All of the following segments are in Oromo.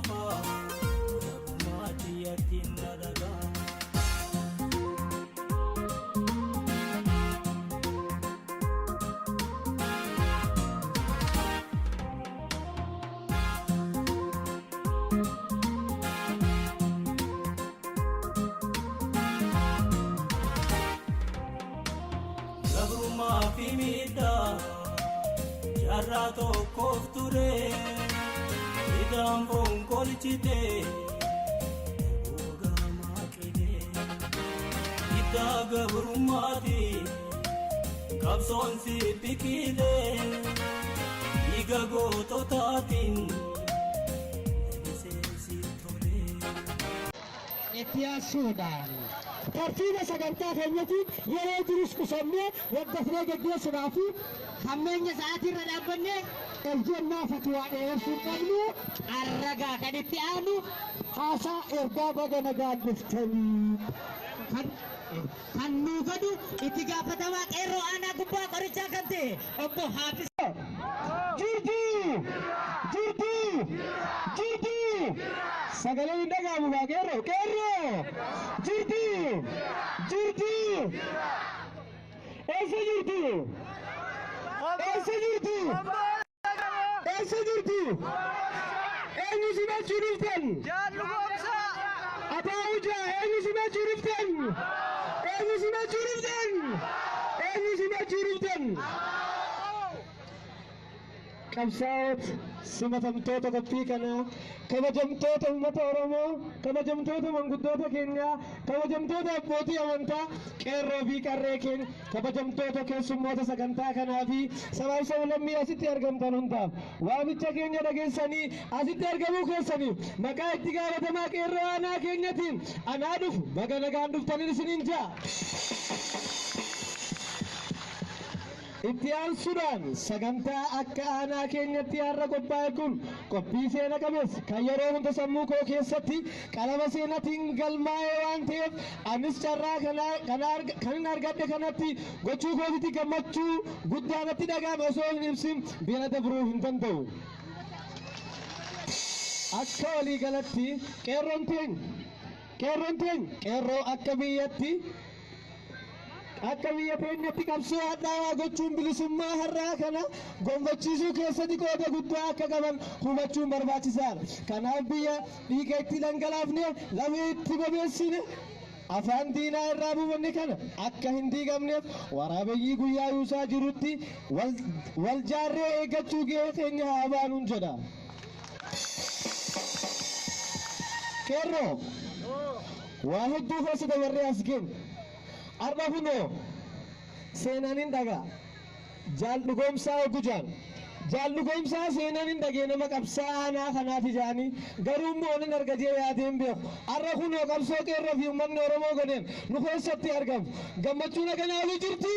fa mati yatinda daga Labruma fimida Jarrato kofture Idam bon kolchite Boga makide Ida gabrumati Kapson si pikide Iga goto tatin Nese tole Ethiopia Sudan ترتيب سجنتها خليتي يا ريتريس كسمة والدفرة جدية سنافي خمين ساعات الرلابنة الجنة فتوى إيرسون قبلو الرجاء كديتيانو خاصة إربابا جنجان بفتني kan nugadu itiga fatama ero ana gubba koricha kante obbo hafiz jirti sagale indaga muga kero jirti ese jirti enu sima churiften jallu gomsa atauja enu sima churiften Kamsaat simatamtoota qophii kana kabajamtoota uummata Oromoo kabajamtoota manguddoota keenya kabajamtoota abbootii amantaa qeerroo fi qarree keenya kabajamtoota keessummoota sagantaa kanaa fi sabaa sablammii asitti argamtan hundaaf waamicha keenya dhageessanii asitti argamuu keessaniif maqaa itti gaafatamaa qeerroo aanaa keenyatiin anaa dhufu baga nagaan dhuftaniin isiniin jaa. Itiyaan Sudan sagantaa akka aanaa keenyatti har'a qophaa'e kun qophii seena qabeessa kan yeroo hunda sammuu koo keessatti qalama seenaatiin galmaa'e waan ta'eef anis carraa kan argadhe kanatti gochuu kootitti gammachuu guddaa natti dhaga'ame osoo hin ibsin bira dabruu hin danda'u. Akka walii galatti qeerroon teenya qeerroo akka biyyatti akka biyya keenyatti qabsoo hadhaawaa gochuun bilisummaa har'aa kana gonfachiisuu keessatti qooda guddaa akka qaban hubachuun barbaachisaadha. Kanaaf biyya dhiiga itti dhangalaafne lafee itti bobeessine afaan diinaa irraa buufanne kana akka hin diigamneef waraabeyyi guyyaa yuusaa jirutti wal jaarree eeggachuu gahee keenya haa baanuun jedha. Qeerroo waa hedduu keessa dabarree as geenye. Arba kuno seenaanin dhaga jaaldhugomsaa ogujaan jaaldhugomsaa seenaanin dhagee nama qabsaa'aa kanaati jaanii garuu immoo nan arga jee yaadeen beeku arra kuno qabsoo qeerroo fi uummanni Oromoo godheen nu keessatti argamu gammachuun aganaaluu jirti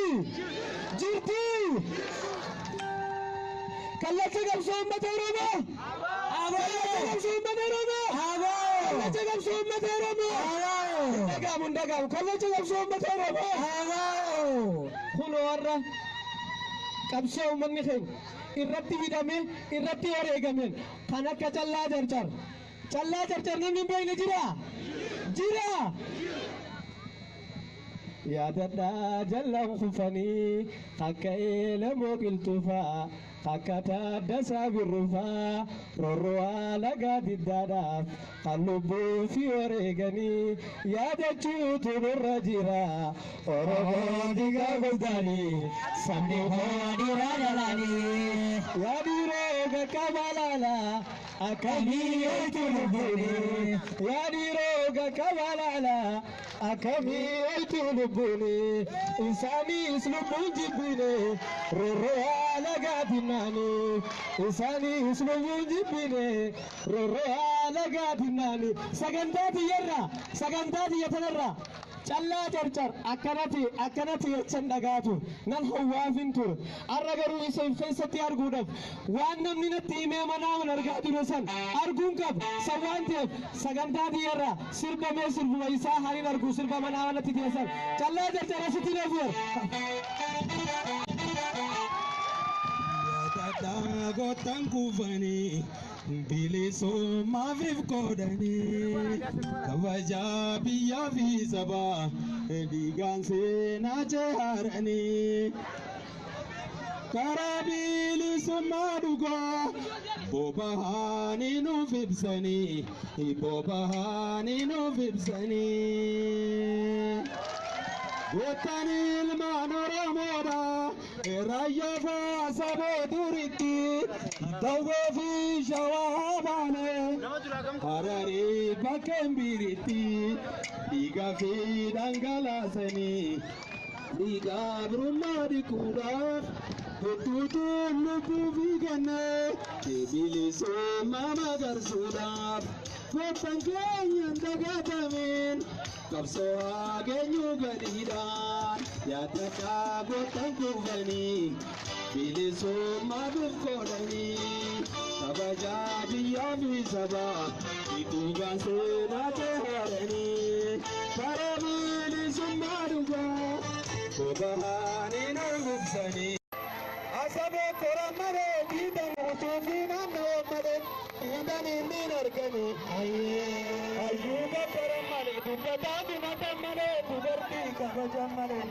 kallacha qabsoo uummata Oromoo kallacha qabsoo uummata Oromoo dagamu kallacha qabsoo uummata Oromoo kuno warra qabsoo uummanni keenya irratti hidhame irratti wareegameen kan akka callaa carcar namni hin beekne jira yaadadhaa jallaan kufanii akka eelamoo qilxufaa akkata dasaa birrufaa rorro'aa lagaa diddaadhaaf kan lubbuu fi wareeganii yaadachuutu nurra jira Oromoo diigaa guddaanii sabni hoo dhiiraa dhalanii yaadiiroo gaqqabaa laalaa akkamii oltu lubbuuni yaadiiroo gaqqabaa laalaa akkamii oltu lubbuuni isaaniis lubbuun jibbine rorro'aa lagaa dinnaani isaaniis lubbuun jibbine rorro'aa lagaa dinnaani sagantaa tiyya tanarraa callaa carcar akkanatti jechan dhagaatu nan hawwaafin ture arra garuu isa keessatti arguudhaaf waan namni natti himee manaa argaa ture san arguun qaba san waan ta'eef sagantaa tiyyarraa sirbamee sirbuma isaa hanin argu sirba manaa natti tiyesan callaa carcar asitti nafuur gotan kufani bilisummaaf qoodanii kabajaa biyyaa fi sabaa dhiigaan seenaa jaaranii karaa bilisummaa dhugaa boba'anii nuuf ibsanii goottan ilmaan Oromoodha raayyaa faasaboo duritti Dawwee fi shawaa baane Hararii bakkeen biritti dhiigaa fi dhangalaasanii dhiiga birummaa dhiquudhaaf hedduutuun lubbuu fi kennee bilisummaa magarsuudhaaf goottan keenya hin dagatamin qabsoo geenyu gadiidhaan yaadadhaa goottan kuufanii bilisummaa qoodanii kabajaa biyyaa fi sabaa dhiigaan seenaa jaaranii karaa bilisummaa dhugaa boba'anii nuuf ibsanii asaboo koran malee diidan utuu fi naannoo malee diidan inni hin argani hayyuuga koran malee dubbataa bimatan malee dubartii kabajan malee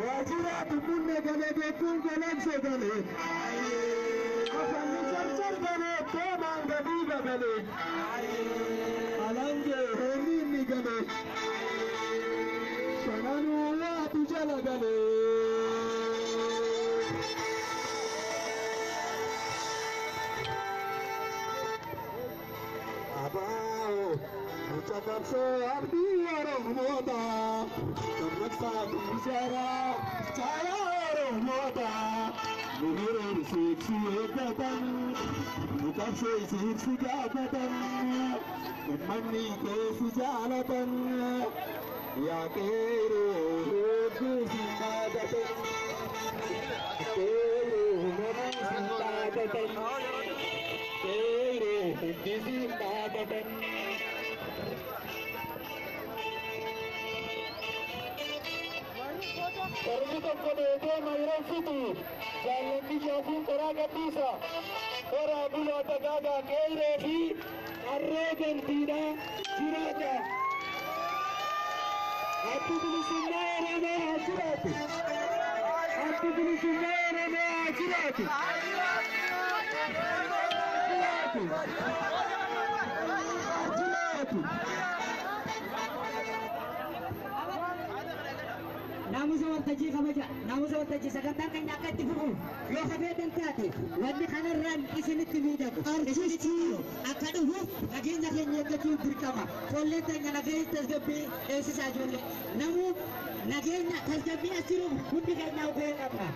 Wajira tumunne gale bekun galan se gale afani char gale to manga diga gale alange honi ni gale sananu la tujala gale abao ucapkan so abdi Oromoda terpaksa bicara saya Oromoda Luhur siksi ekatan bukan siksi jabatan Mani ke sejalatan ya kero hudu sinadatan kero hudu sinadatan kero hudu sinadatan Terbuka kode Mayran City, jalan di Jafu Koraga Pisa, Korabula Tagaga Keirefi, Argentina, Jirata. Aku beli semua nama Jirata. Aku beli semua nama Jirata. Jirata. naamusa waltajjii kabaja naamusa waltajjii sagantaan keenya akka itti fufu yoo hafeetan taate wanni kanarraan isinitti miidhagu isinitti akka dhufu nageenya keenya eeggachuun dirqama ijoolleen teenya nageenya tasgabbii eegsisaa ijoollee namuu nageenya tasgabbii as jiru hundi keenya hubee qabna.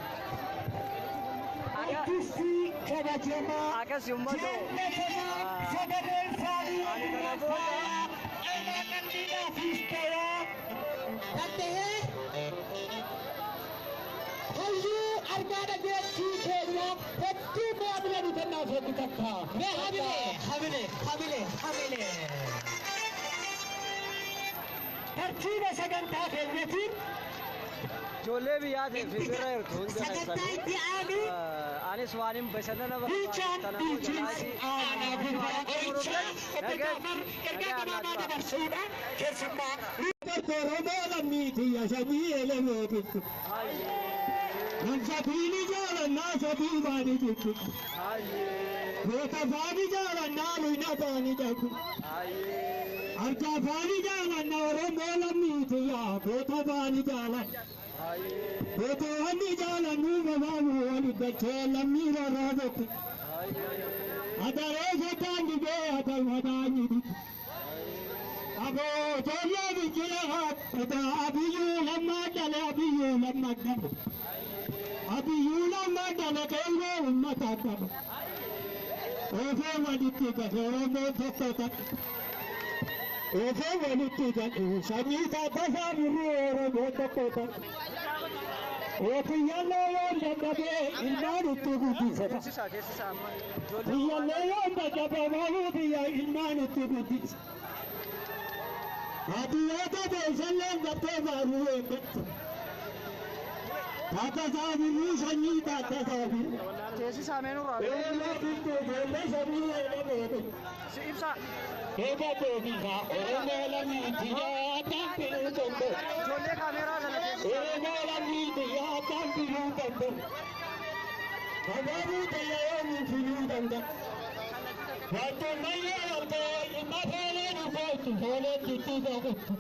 Artisti kabajamaa jaallatamaa sagaleen isaanii hayyuu argaa dhageettii keenya hedduu maamila bitannaa fedhi takka hamilee tartiiba sagantaa keenyatiin ijoollee biyyaatiif firra jirtu hundi sagantaa itti aanu anis waanin bashannana Richard Beaches aanaa gubbaa ergaa gabaabaa dabarsuudha keessumaa Oromoo lammiitii yashanii elemeetitti Namsafiini jaalannaa sadii baani jirtu goota faani jaalannaa luyna baani jaku harka faani jaalannaa Oromoo lammiitii yaa goota baani jaalanna goota wanni jaalannuu babaamu wali dachee lammii rarraabatti adaree sotaan dhibee atalmataan jidi aboo tollee bijjila haadhata abiyyuu lammaa dhale abiyyuu lammaa dhale abiyyuu lammaa dhale keelloo ummata dhale oofee walitti gate Oromoo tokko ta'e oofee walitti gate sanyii taatasaa birrii Oromoo tokko ta'e Ofiyyallee yoon dadhabee ilmaan itti guddisata. Ofiyyallee yoon dadhabee maamuu biyya ilmaan itti guddisa. Baadiyyoota beesalleen gabbee baaruu eeggatu. Taatasaa birrii sanyii taatasaa birrii. Beellee bidduu beellee samii eegabeetu. Eega deebisaa Oromoo lammiitti nyaataan biruu danda'u. Oromoo lammiitti nyaataan biruu danda'u. Gabaabuu ta'e yoomuu filuu danda'u. Wantoon mayyee argee dhimma foolee dhufeetti foolee gidduu gaafettu.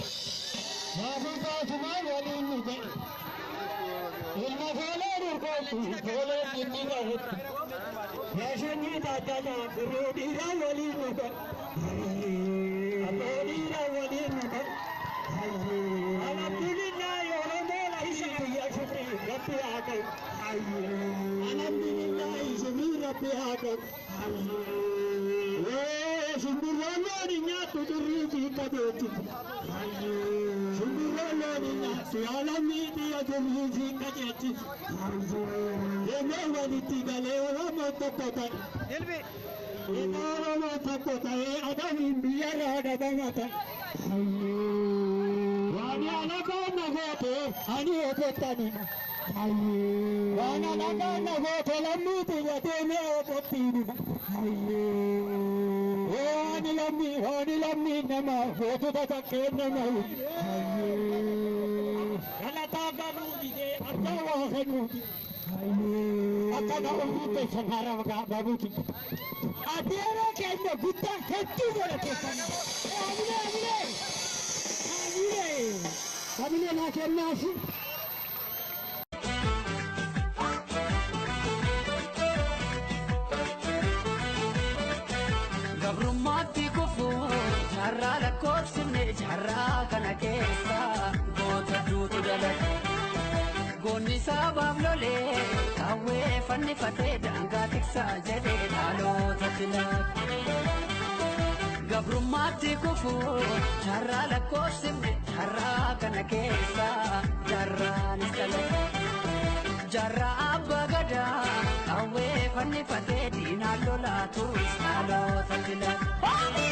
Gaafuu baasumaa waliin nu ga'e. Ilma foolee dhufeetti foolee gidduu gaafettu. Yaashanii taatataa biroo dhiiraa waliin nu ga'e. Abbootiidha waliin nu ga'e. Alhamdulillah Oromoo la isin ya shukri rabbi haa alhamdulillah isin rabbi haa Sumburoon nyaatu turrii fi qabeetti. Sumburoon nyaatu yaalamii biyya turrii fi qabeetti. Yemmuu walitti galee Oromoo tokko ta'e. Oromoo tokko ta'ee adamiin biyyarraa dhabamata. Waan alagaan na goote ani hojjetanidha. Waan alagaan na goote lammii biyya deemee hojjettiinidha. Waan lammii nama gootota takkeen nama galataa garuu didee abbaa waa kennuuti. Akkana olii keessan hara babuuti. Adeera keenya guddaa hedduu godhateeffama. Kabinee naa kennaafi. Gabrummaatti kufuu jaarraa lakkoofsifne jaarraa kana keessa goota duutu dalate. Goonni sabaaf lolee kawwee fannifatee daangaa tiksaa jedhee dhaloota filate. Gabrummaatti kufuu jaarraa lakkoofsifne jaarraa kana keessa jaarraanis dalate. Jaarraa abbaa gadaa kawwee fannifatee diinaa lolaa turus dhaloota filate.